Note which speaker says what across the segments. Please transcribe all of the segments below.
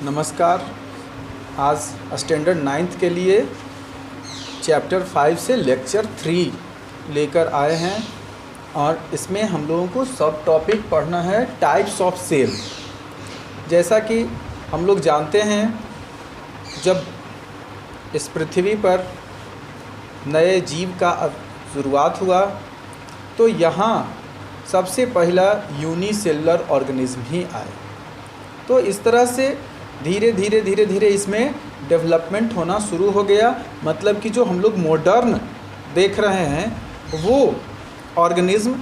Speaker 1: नमस्कार। आज standard 9th के लिए चैप्टर 5 से लेक्चर 3 लेकर आए हैं और इसमें हम लोगों को सब टॉपिक पढ़ना है टाइप्स ऑफ सेल। जैसा कि हम लोग जानते हैं, जब इस पृथ्वी पर नए जीव का शुरुआत हुआ तो यहाँ सबसे पहला यूनिसेलुलर ऑर्गेनिज्म ही आए। तो इस तरह से धीरे धीरे इसमें डेवलपमेंट होना शुरू हो गया। मतलब कि जो हम लोग मॉडर्न देख रहे हैं वो ऑर्गेनिज्म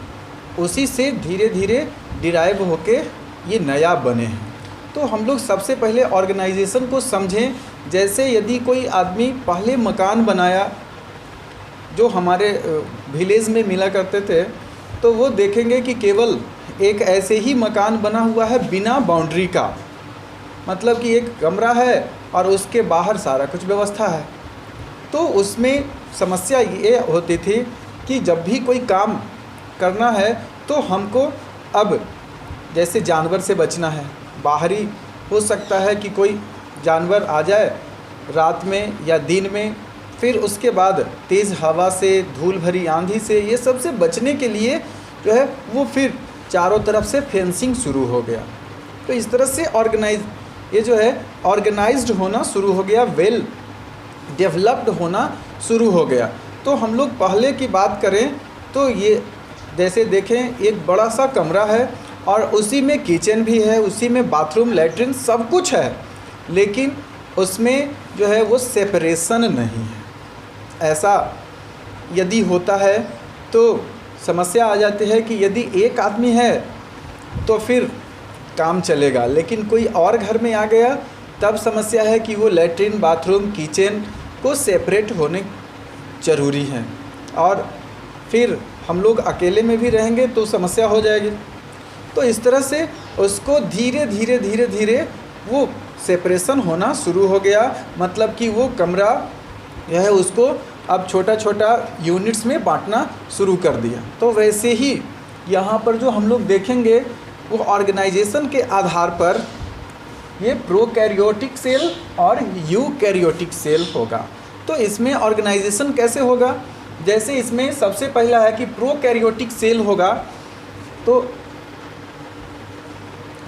Speaker 1: उसी से धीरे धीरे डिराइव होके ये नया बने हैं। तो हम लोग सबसे पहले ऑर्गेनाइजेशन को समझें। जैसे यदि कोई आदमी पहले मकान बनाया जो हमारे विलेज में मिला करते थे, तो वो देखेंगे कि केवल एक ऐसे ही मकान बना हुआ है बिना बाउंड्री का। मतलब कि एक कमरा है और उसके बाहर सारा कुछ व्यवस्था है। तो उसमें समस्या ये होती थी कि जब भी कोई काम करना है तो हमको अब जैसे जानवर से बचना है, बाहरी हो सकता है कि कोई जानवर आ जाए रात में या दिन में, फिर उसके बाद तेज़ हवा से, धूल भरी आंधी से, ये सब से बचने के लिए जो है वो फिर चारों तरफ से फेंसिंग शुरू हो गया। तो इस तरह से ये जो है ऑर्गेनाइज्ड होना शुरू हो गया, वेल डेवलप्ड होना शुरू हो गया। तो हम लोग पहले की बात करें तो ये जैसे देखें एक बड़ा सा कमरा है और उसी में किचन भी है, उसी में बाथरूम, लैट्रिन सब कुछ है, लेकिन उसमें जो है वो सेपरेशन नहीं है। ऐसा यदि होता है तो समस्या आ जाती है कि यदि एक आदमी है तो फिर काम चलेगा, लेकिन कोई और घर में आ गया तब समस्या है कि वो लैट्रिन, बाथरूम, किचन को सेपरेट होने ज़रूरी है। और फिर हम लोग अकेले में भी रहेंगे तो समस्या हो जाएगी। तो इस तरह से उसको धीरे धीरे वो सेपरेशन होना शुरू हो गया। मतलब कि वो कमरा यह है उसको अब छोटा छोटा यूनिट्स में बांटना शुरू कर दिया। तो वैसे ही यहाँ पर जो हम लोग देखेंगे वो ऑर्गेनाइजेशन के आधार पर ये प्रोकैरियोटिक सेल और यूकैरियोटिक सेल होगा। तो इसमें ऑर्गेनाइजेशन कैसे होगा? जैसे इसमें सबसे पहला है कि प्रोकैरियोटिक सेल होगा। तो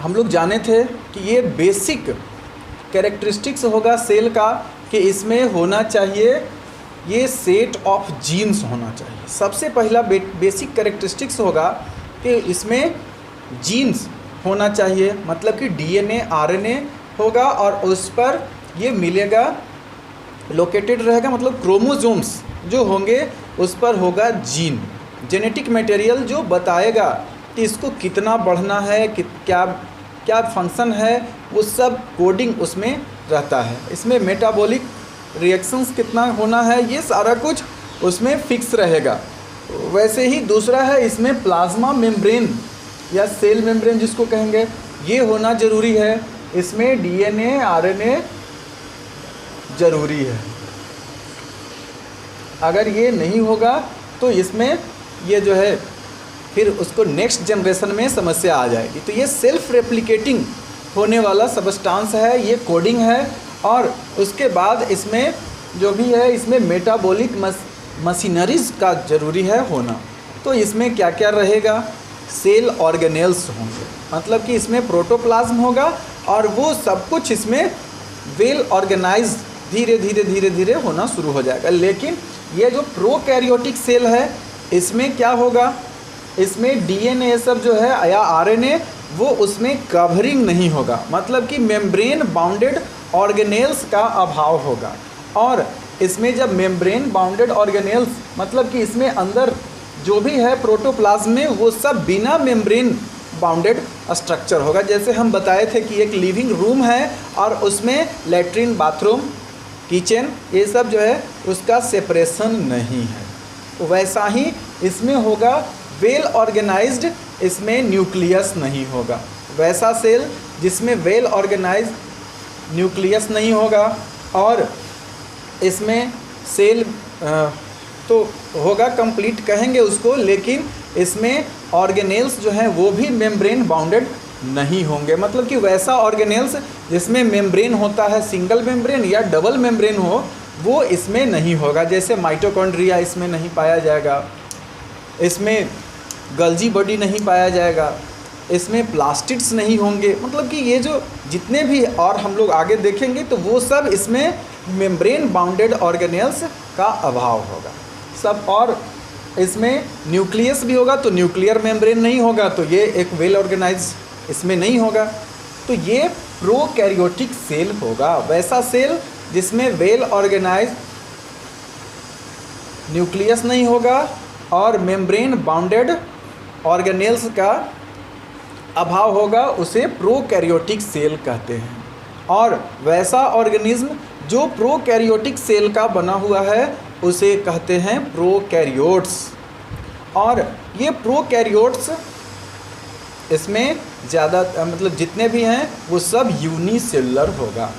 Speaker 1: हम लोग जाने थे कि ये बेसिक कैरेक्टरिस्टिक्स होगा सेल का कि इसमें होना चाहिए ये सेट ऑफ जीन्स होना चाहिए। सबसे पहला बेसिक कैरेक्टरिस्टिक्स होगा कि इसमें जीन्स होना चाहिए। मतलब कि डीएनए, आरएनए होगा और उस पर ये मिलेगा, लोकेटेड रहेगा। मतलब क्रोमोसोम्स जो होंगे उस पर होगा जीन, जेनेटिक मटेरियल जो बताएगा कि इसको कितना बढ़ना है, क्या फंक्शन है, वो सब कोडिंग उसमें रहता है। इसमें मेटाबॉलिक रिएक्शंस कितना होना है, ये सारा कुछ उसमें फिक्स रहेगा। वैसे ही दूसरा है इसमें प्लाज्मा मेम्ब्रेन या सेल मेम्ब्रेन जिसको कहेंगे, ये होना ज़रूरी है। इसमें डीएनए, आरएनए ज़रूरी है। अगर ये नहीं होगा तो इसमें ये जो है फिर उसको नेक्स्ट जनरेशन में समस्या आ जाएगी। तो ये सेल्फ रेप्लिकेटिंग होने वाला सबस्टांस है, ये कोडिंग है। और उसके बाद इसमें जो भी है इसमें मेटाबॉलिक मशीनरीज का ज़रूरी है होना। तो इसमें क्या क्या रहेगा? सेल ऑर्गेनेल्स होंगे। मतलब कि इसमें प्रोटोप्लाज्म होगा और वो सब कुछ इसमें वेल ऑर्गेनाइज धीरे होना शुरू हो जाएगा। लेकिन ये जो प्रोकैरियोटिक सेल है इसमें क्या होगा? इसमें डीएनए सब जो है या आरएनए वो उसमें कवरिंग नहीं होगा। मतलब कि मेम्ब्रेन बाउंडेड ऑर्गेनेल्स का अभाव होगा। और इसमें जब मेम्ब्रेन बाउंडेड ऑर्गेनेल्स मतलब कि इसमें अंदर जो भी है प्रोटोप्लाज्म में वो सब बिना मेम्ब्रेन बाउंडेड स्ट्रक्चर होगा। जैसे हम बताए थे कि एक लिविंग रूम है और उसमें लैट्रिन, बाथरूम, किचन ये सब जो है उसका सेपरेशन नहीं है। वैसा ही इसमें होगा वेल ऑर्गेनाइज्ड, इसमें न्यूक्लियस नहीं होगा। वैसा सेल जिसमें वेल ऑर्गेनाइज्ड न्यूक्लियस नहीं होगा। और इसमें सेल तो होगा कंप्लीट कहेंगे उसको, लेकिन इसमें ऑर्गेनेल्स जो हैं वो भी मेम्ब्रेन बाउंडेड नहीं होंगे। मतलब कि वैसा ऑर्गेनेल्स जिसमें मेम्ब्रेन होता है, सिंगल मेम्ब्रेन या डबल मेम्ब्रेन हो, वो इसमें नहीं होगा। जैसे माइटोकॉन्ड्रिया इसमें नहीं पाया जाएगा, इसमें गल्जी बॉडी नहीं पाया जाएगा, इसमें प्लास्टिड्स नहीं होंगे। मतलब कि ये जो जितने भी और हम लोग आगे देखेंगे तो वो सब इसमें मेम्ब्रेन बाउंडेड ऑर्गेनेल्स का अभाव होगा सब। और इसमें न्यूक्लियस भी होगा तो न्यूक्लियर मेम्ब्रेन नहीं होगा, तो ये एक वेल ऑर्गेनाइज इसमें नहीं होगा। तो ये प्रोकैरियोटिक सेल होगा, वैसा सेल जिसमें वेल ऑर्गेनाइज न्यूक्लियस नहीं होगा और मेम्ब्रेन बाउंडेड ऑर्गेनेल्स का अभाव होगा, उसे प्रोकैरियोटिक सेल कहते हैं। और वैसा ऑर्गेनिज्म जो प्रोकैरियोटिक सेल का बना हुआ है उसे कहते हैं प्रोकैरियोट्स। और ये प्रोकैरियोट्स इसमें ज़्यादा मतलब जितने भी हैं वो सब यूनिसेलुलर होगा।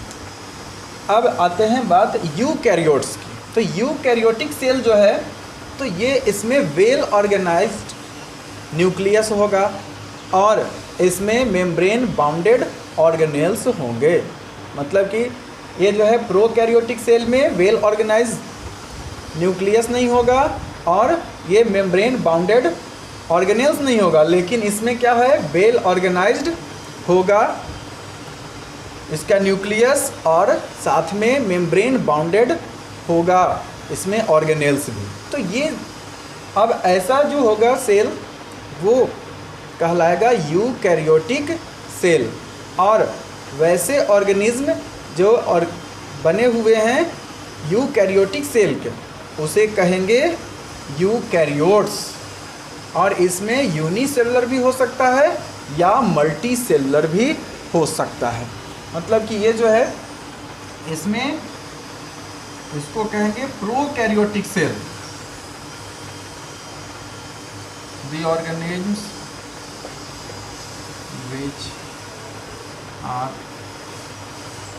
Speaker 1: अब आते हैं बात यूकैरियोट्स की। तो यूकैरियोटिक सेल जो है तो ये इसमें वेल ऑर्गेनाइज्ड न्यूक्लियस होगा और इसमें मेम्ब्रेन बाउंडेड ऑर्गेनेल्स होंगे। मतलब कि ये जो है प्रोकैरियोटिक सेल में वेल ऑर्गेनाइज्ड न्यूक्लियस नहीं होगा और ये मेम्ब्रेन बाउंडेड ऑर्गेनेल्स नहीं होगा, लेकिन इसमें क्या है, वेल ऑर्गेनाइज्ड होगा इसका न्यूक्लियस और साथ में मेम्ब्रेन बाउंडेड होगा इसमें ऑर्गेनेल्स भी। तो ये अब ऐसा जो होगा सेल वो कहलाएगा यूकैरियोटिक सेल। और वैसे ऑर्गेनिज्म जो और बने हुए हैं यूकैरियोटिक सेल के उसे कहेंगे यूकैरियोट्स। और इसमें यूनिसेलुलर भी हो सकता है या मल्टी सेलुलर भी हो सकता है। मतलब कि ये जो है इसमें इसको कहेंगे prokaryotic cell. The organisms which are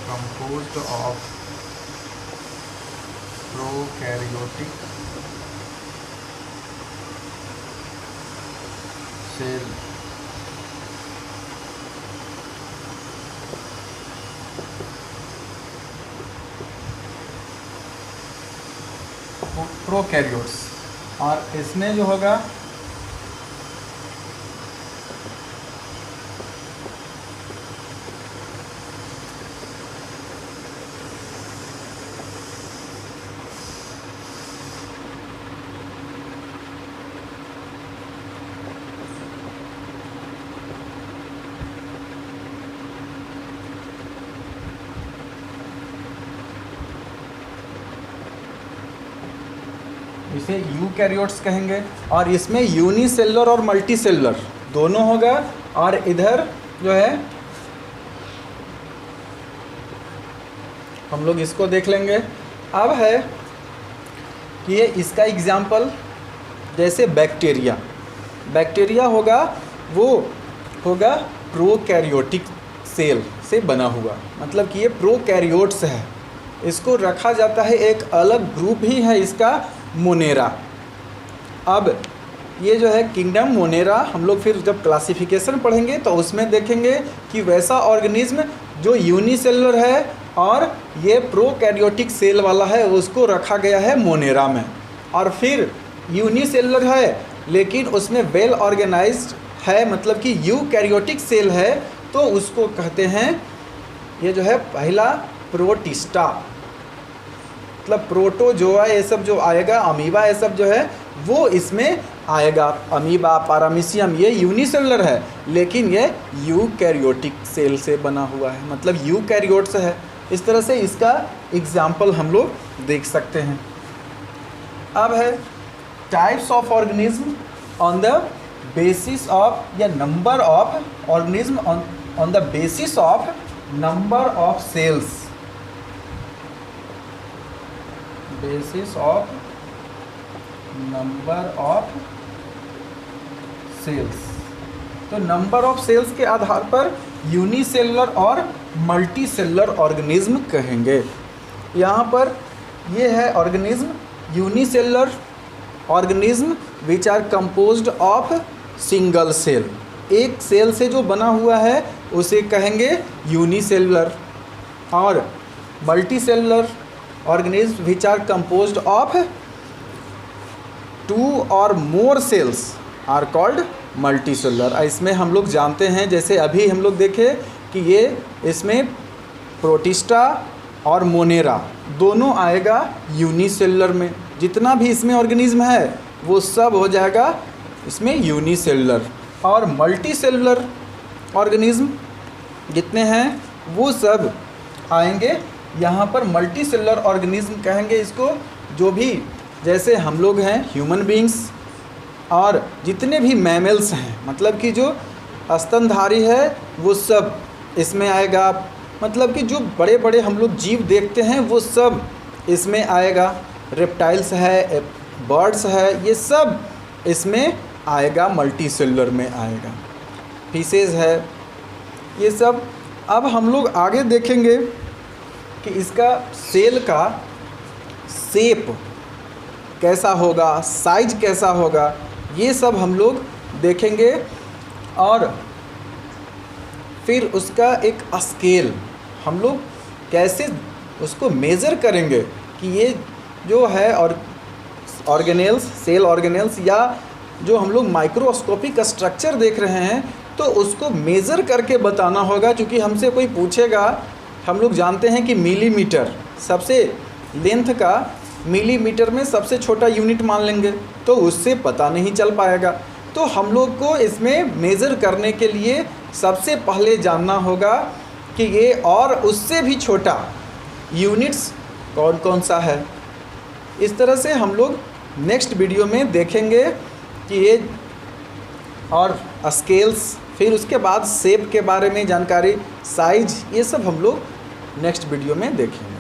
Speaker 1: composed of prokaryotic cell prokaryotes. और इसमें जो होगा इसे यूकैरियोट्स कहेंगे। और इसमें यूनिसेलुलर और मल्टी सेलुलर दोनों होगा। और इधर जो है हम लोग इसको देख लेंगे। अब है कि ये इसका एग्जाम्पल जैसे बैक्टीरिया होगा, वो होगा प्रोकैरियोटिक सेल से बना हुआ। मतलब कि ये प्रोकैरियोट्स है, इसको रखा जाता है एक अलग ग्रुप ही है इसका, मोनेरा। अब ये जो है किंगडम मोनेरा हम लोग फिर जब क्लासिफिकेशन पढ़ेंगे तो उसमें देखेंगे कि वैसा ऑर्गेनिज्म जो यूनिसेलुलर है और ये प्रोकैरियोटिक सेल वाला है उसको रखा गया है मोनेरा में। और फिर यूनिसेलुलर है लेकिन उसमें वेल ऑर्गेनाइज्ड है, मतलब कि यूकैरियोटिक सेल है, तो उसको कहते हैं ये जो है पहला प्रोटिस्टा। मतलब प्रोटोजोआ ये सब जो आएगा, अमीबा ये सब जो है वो इसमें आएगा। अमीबा, पैरामीशियम ये यूनिसेलुलर है लेकिन ये यूकैरियोटिक सेल से बना हुआ है, मतलब यूकैरियोट्स है। इस तरह से इसका एग्जाम्पल हम लोग देख सकते हैं। अब है types of organism on the basis of या number of organism on the basis of number of cells. Basis of number of cells. तो नंबर ऑफ सेल्स के आधार पर यूनिसेलुलर और मल्टी सेलुलर ऑर्गेनिज्म कहेंगे। यहाँ पर ये है organism unicellular organism which are composed of single cell, एक सेल से जो बना हुआ है उसे कहेंगे यूनिसेलुलर। और multicellular organism which are composed of 2 or more cells are called multicellular. इसमें हम लोग जानते हैं, जैसे अभी हम लोग देखें कि ये इसमें प्रोटिस्टा और मोनेरा दोनों आएगा यूनिसेलुलर में। जितना भी इसमें ऑर्गेनिज्म है वो सब हो जाएगा इसमें यूनिसेलुलर। और मल्टीसेलुलर ऑर्गेनिज्म जितने हैं वो सब आएंगे यहाँ पर मल्टीसेलुलर ऑर्गेनिज्म कहेंगे इसको। जो भी जैसे हम लोग हैं ह्यूमन बींग्स और जितने भी मैमल्स हैं, मतलब कि जो स्तनधारी है वो सब इसमें आएगा। मतलब कि जो बड़े बड़े हम लोग जीव देखते हैं वो सब इसमें आएगा। रेप्टाइल्स है, बर्ड्स है, ये सब इसमें आएगा, मल्टीसेलुलर में आएगा। फिशेस है, ये सब। अब हम लोग आगे देखेंगे कि इसका सेल का शेप कैसा होगा, साइज कैसा होगा, ये सब हम लोग देखेंगे। और फिर उसका एक स्केल हम लोग कैसे उसको मेज़र करेंगे कि ये जो है और ऑर्गेनेल्स, सेल ऑर्गेनेल्स या जो हम लोग माइक्रोस्कोपिक स्ट्रक्चर देख रहे हैं तो उसको मेज़र करके बताना होगा। क्योंकि हमसे कोई पूछेगा, हम लोग जानते हैं कि मिलीमीटर सबसे लेंथ का, मिलीमीटर में सबसे छोटा यूनिट मान लेंगे तो उससे पता नहीं चल पाएगा। तो हम लोग को इसमें मेज़र करने के लिए सबसे पहले जानना होगा कि ये और उससे भी छोटा यूनिट्स कौन कौन सा है। इस तरह से हम लोग नेक्स्ट वीडियो में देखेंगे कि ये और स्केल्स, फिर उसके बाद शेप के बारे में जानकारी, साइज, ये सब हम लोग नेक्स्ट वीडियो में देखेंगे।